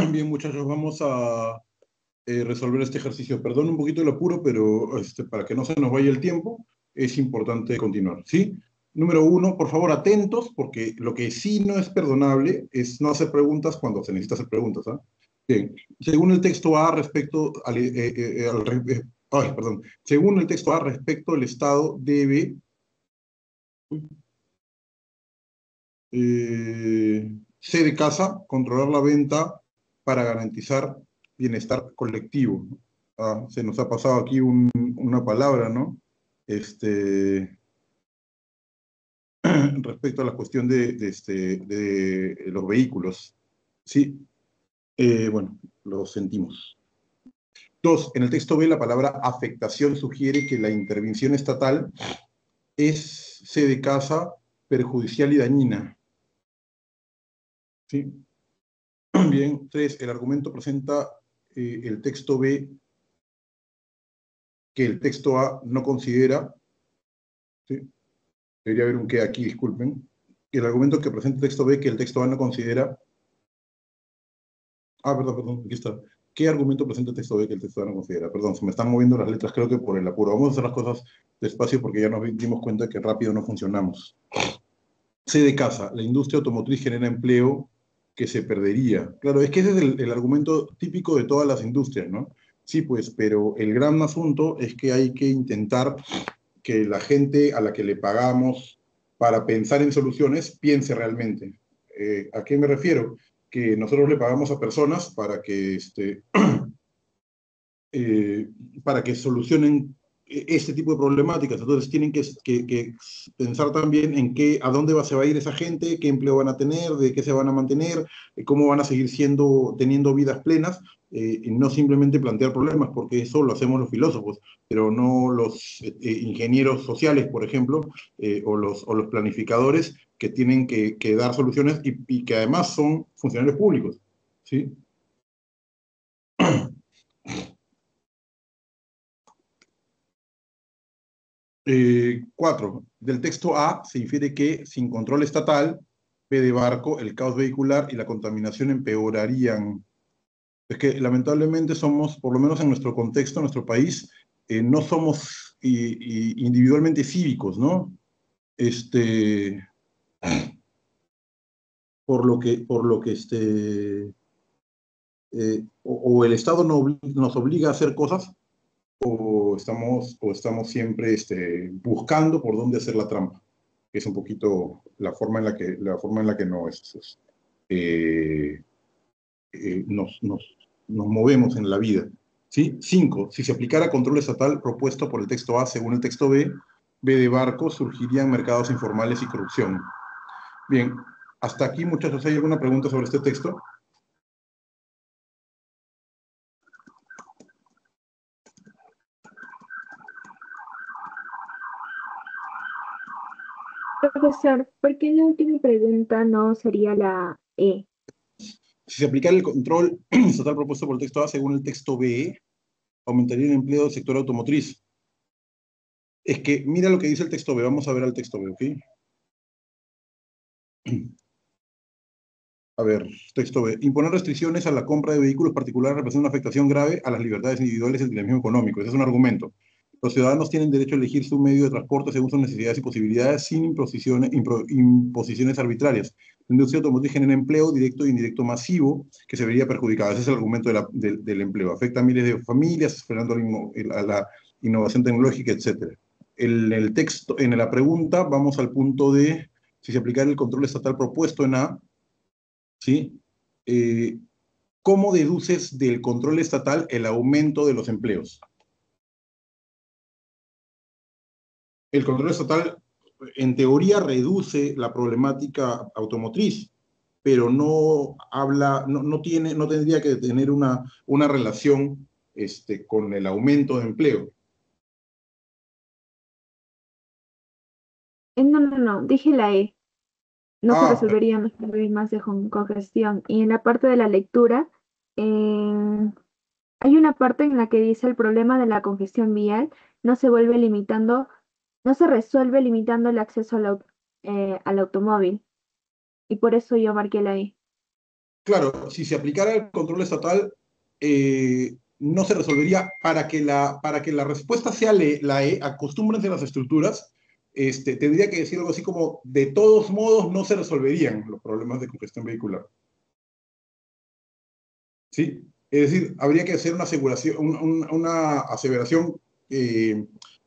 Bien, muchachos, vamos a resolver este ejercicio. Perdón un poquito el apuro, pero para que no se nos vaya el tiempo, es importante continuar, ¿sí? Número uno, por favor, atentos, porque lo que sí no es perdonable es no hacer preguntas cuando se necesita hacer preguntas, ¿ah? Bien, según el texto A respecto ay, perdón. Según el texto A respecto, el Estado debe C de casa, controlar la venta para garantizar bienestar colectivo. Se nos ha pasado aquí una palabra, ¿no? Respecto a la cuestión de los vehículos. Sí, bueno, lo sentimos. Dos, en el texto B la palabra afectación sugiere que la intervención estatal es C de casa, perjudicial y dañina. ¿Sí? Bien, tres, el argumento presenta el texto B que el texto A no considera, ¿sí? Debería haber un que aquí, disculpen. El argumento que presenta el texto B que el texto A no considera. Perdón, aquí está. ¿Qué argumento presenta el texto B que el texto A no considera? Perdón, se me están moviendo las letras, creo que por el apuro. Vamos a hacer las cosas despacio porque ya nos dimos cuenta que rápido no funcionamos. C de casa, la industria automotriz genera empleo que se perdería. Claro, es que ese es el argumento típico de todas las industrias, ¿no? Sí, pues, pero el gran asunto es que hay que intentar que la gente a la que le pagamos para pensar en soluciones piense realmente. ¿A qué me refiero? Que nosotros le pagamos a personas eh, para que solucionen este tipo de problemáticas. Entonces tienen que pensar también en a dónde se va a ir esa gente, qué empleo van a tener, de qué se van a mantener, cómo van a seguir teniendo vidas plenas, y no simplemente plantear problemas, porque eso lo hacemos los filósofos, pero no los ingenieros sociales, por ejemplo, o los planificadores que tienen que dar soluciones y que además son funcionarios públicos, ¿sí? Cuatro, del texto A se infiere que sin control estatal, B de barco, el caos vehicular y la contaminación empeorarían. Es que lamentablemente somos, por lo menos en nuestro contexto, en nuestro país, no somos individualmente cívicos, ¿no? O el Estado nos obliga a hacer cosas o estamos siempre buscando por dónde hacer la trampa, que es un poquito la forma en la que eh, nos movemos en la vida. ¿Sí? Cinco, si se aplicara control estatal propuesto por el texto A según el texto B, B de barco, surgirían mercados informales y corrupción. Bien, hasta aquí, muchachos, ¿hay alguna pregunta sobre este texto? Profesor, ¿por qué la última pregunta no sería la E? Si se aplicara el control estatal propuesto por el texto A según el texto B, aumentaría el empleo del sector automotriz. Es que mira lo que dice el texto B, vamos a ver al texto B, ¿ok? A ver, texto B. Imponer restricciones a la compra de vehículos particulares representa una afectación grave a las libertades individuales y el dinamismo económico. Ese es un argumento. Los ciudadanos tienen derecho a elegir su medio de transporte según sus necesidades y posibilidades sin imposiciones arbitrarias. La industria automotriz genera empleo directo e indirecto masivo que se vería perjudicada. Ese es el argumento del empleo. Afecta a miles de familias, esperando a la innovación tecnológica, etc. El texto, en la pregunta, vamos al punto de si se aplicara el control estatal propuesto en A, ¿sí? Eh, ¿Cómo deduces del control estatal el aumento de los empleos? El control estatal, en teoría, reduce la problemática automotriz, pero no habla, no tendría que tener una relación con el aumento de empleo. No, dije la E. No se Ah, resolverían los problemas de congestión. Y en la parte de la lectura, hay una parte en la que dice el problema de la congestión vial no se vuelve limitando, no se resuelve limitando el acceso al automóvil. Y por eso yo marqué la E. claro, si se aplicara el control estatal, no se resolvería. Para que la respuesta sea la E, acostúmbrense a las estructuras, tendría que decir algo así como, de todos modos no se resolverían los problemas de congestión vehicular. ¿Sí? Es decir, habría que hacer una aseguración, una aseveración,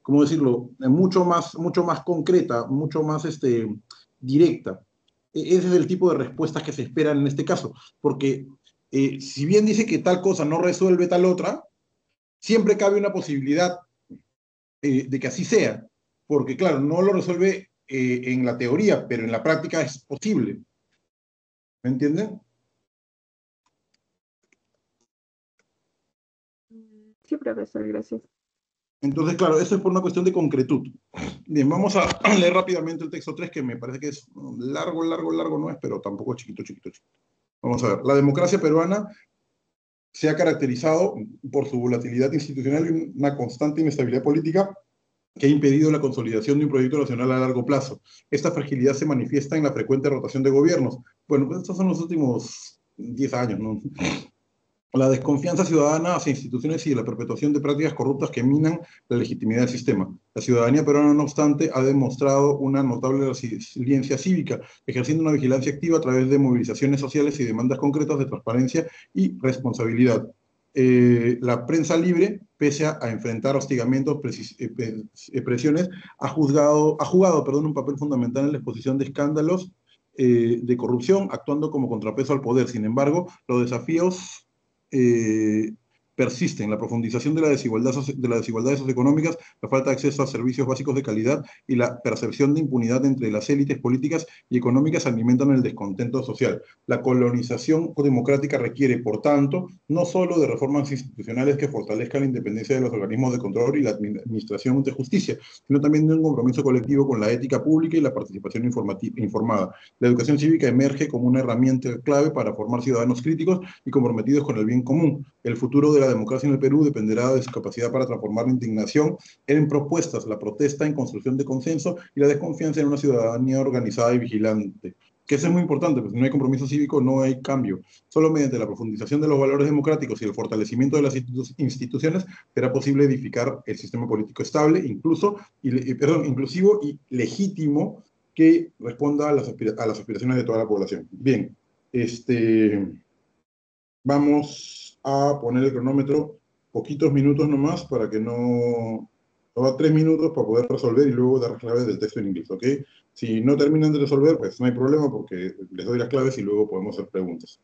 ¿cómo decirlo?, mucho más concreta, mucho más directa. Ese es el tipo de respuestas que se esperan en este caso, porque si bien dice que tal cosa no resuelve tal otra, siempre cabe una posibilidad de que así sea, porque claro, no lo resuelve en la teoría, pero en la práctica es posible. ¿Me entienden? Sí, profesor, gracias. Entonces, claro, eso es por una cuestión de concretud. Bien, vamos a leer rápidamente el texto 3 que me parece que es largo no es, pero tampoco es chiquito. Vamos a ver. La democracia peruana se ha caracterizado por su volatilidad institucional y una constante inestabilidad política que ha impedido la consolidación de un proyecto nacional a largo plazo. Esta fragilidad se manifiesta en la frecuente rotación de gobiernos. Bueno, pues estos son los últimos 10 años, ¿no? La desconfianza ciudadana hacia instituciones y la perpetuación de prácticas corruptas que minan la legitimidad del sistema. La ciudadanía peruana, no obstante, ha demostrado una notable resiliencia cívica, ejerciendo una vigilancia activa a través de movilizaciones sociales y demandas concretas de transparencia y responsabilidad. La prensa libre, pese a enfrentar hostigamientos, presiones, ha jugado un papel fundamental en la exposición de escándalos de corrupción, actuando como contrapeso al poder. Sin embargo, los desafíos eh, persisten, la profundización de la desigualdad, de las desigualdades socioeconómicas, la falta de acceso a servicios básicos de calidad y la percepción de impunidad entre las élites políticas y económicas alimentan el descontento social. La colonización democrática requiere, por tanto, no solo de reformas institucionales que fortalezcan la independencia de los organismos de control y la administración de justicia, sino también de un compromiso colectivo con la ética pública y la participación informada. La educación cívica emerge como una herramienta clave para formar ciudadanos críticos y comprometidos con el bien común. El futuro de la democracia en el Perú dependerá de su capacidad para transformar la indignación en propuestas, la protesta en construcción de consenso y la desconfianza en una ciudadanía organizada y vigilante. Que eso es muy importante, porque si no hay compromiso cívico no hay cambio. Solo mediante la profundización de los valores democráticos y el fortalecimiento de las instituciones será posible edificar el sistema político estable, inclusivo y legítimo que responda a las aspiraciones de toda la población. Bien, vamos a poner el cronómetro poquitos minutos nomás para que no... Toma 3 minutos para poder resolver y luego dar las claves del texto en inglés, ¿ok? Si no terminan de resolver, pues no hay problema porque les doy las claves y luego podemos hacer preguntas.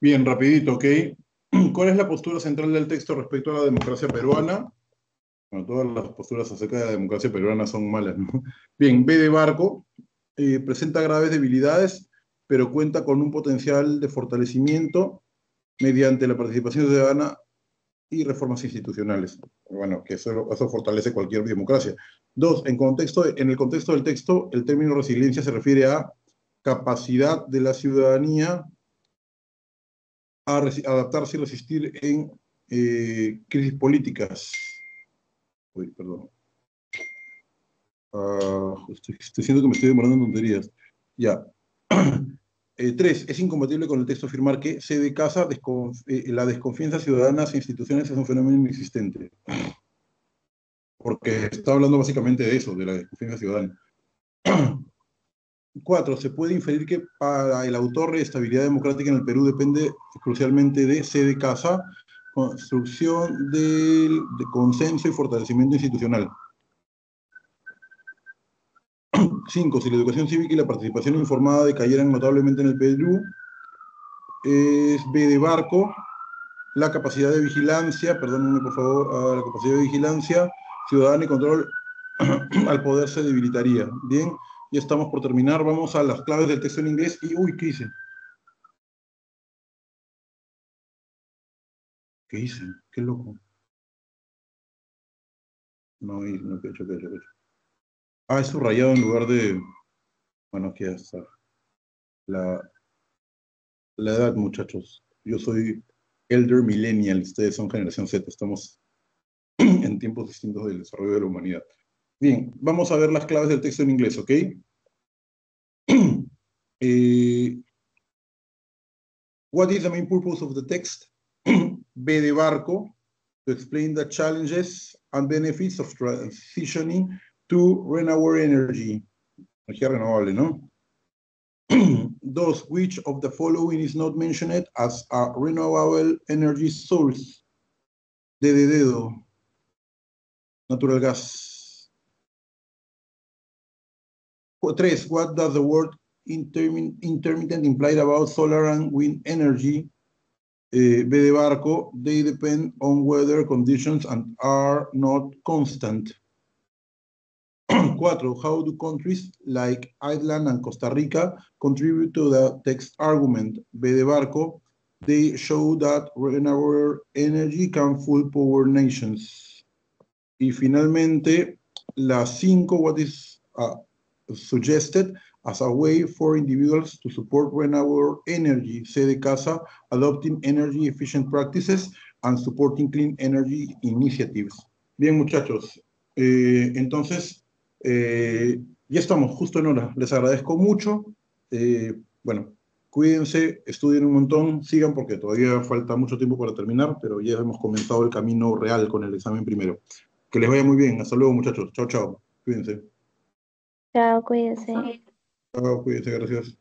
Bien, rapidito, ¿ok? ¿Cuál es la postura central del texto respecto a la democracia peruana? Bueno, todas las posturas acerca de la democracia peruana son malas, ¿no? Bien, B de Barco, presenta graves debilidades, pero cuenta con un potencial de fortalecimiento mediante la participación ciudadana y reformas institucionales. Bueno, que eso fortalece cualquier democracia. Dos, en el contexto del texto, el término resiliencia se refiere a capacidad de la ciudadanía a adaptarse y resistir en crisis políticas. Uy, perdón. Estoy siento que me estoy demorando en tonterías. Ya. Tres, es incompatible con el texto afirmar que se de casa la desconfianza ciudadana hacia instituciones es un fenómeno inexistente. Porque está hablando básicamente de eso, de la desconfianza ciudadana. Cuatro, se puede inferir que para el autor la estabilidad democrática en el Perú depende crucialmente de C de casa, construcción de consenso y fortalecimiento institucional. 5. Si la educación cívica y la participación informada decayeran notablemente en el Perú, es B de Barco, la capacidad de vigilancia, perdónenme por favor, la capacidad de vigilancia ciudadana y control al poder se debilitaría. Bien, ya estamos por terminar, vamos a las claves del texto en inglés y, uy, ¿qué hice? ¿Qué hice? Qué loco. No, no, ¿qué he hecho? Es subrayado en lugar de, bueno, aquí ya está. La edad, muchachos. Yo soy Elder Millennial, ustedes son generación Z, estamos en tiempos distintos del desarrollo de la humanidad. Bien, vamos a ver las claves del texto en inglés, ¿ok? What is the main purpose of the text? B de Barco, to explain the challenges and benefits of transitioning to renewable energy. Energía renovable, ¿no? 2. Which of the following is not mentioned as a renewable energy source? D de dedo. Natural gas. 3. What does the word intermittent imply about solar and wind energy? B de Barco. They depend on weather conditions and are not constant. 4. How do countries like Ireland and Costa Rica contribute to the text argument? B de Barco. They show that renewable energy can fuel power nations. Y finalmente, la 5, what is suggested as a way for individuals to support renewable energy, C de casa, adopting energy efficient practices and supporting clean energy initiatives. Bien, muchachos, entonces, ya estamos justo en hora. Les agradezco mucho. Bueno, cuídense, estudien un montón, sigan porque todavía falta mucho tiempo para terminar, pero ya hemos comenzado el camino real con el examen primero. Que les vaya muy bien. Hasta luego, muchachos. Chao, chao. Cuídense. Chao, cuídense. Chao, cuídense. Gracias.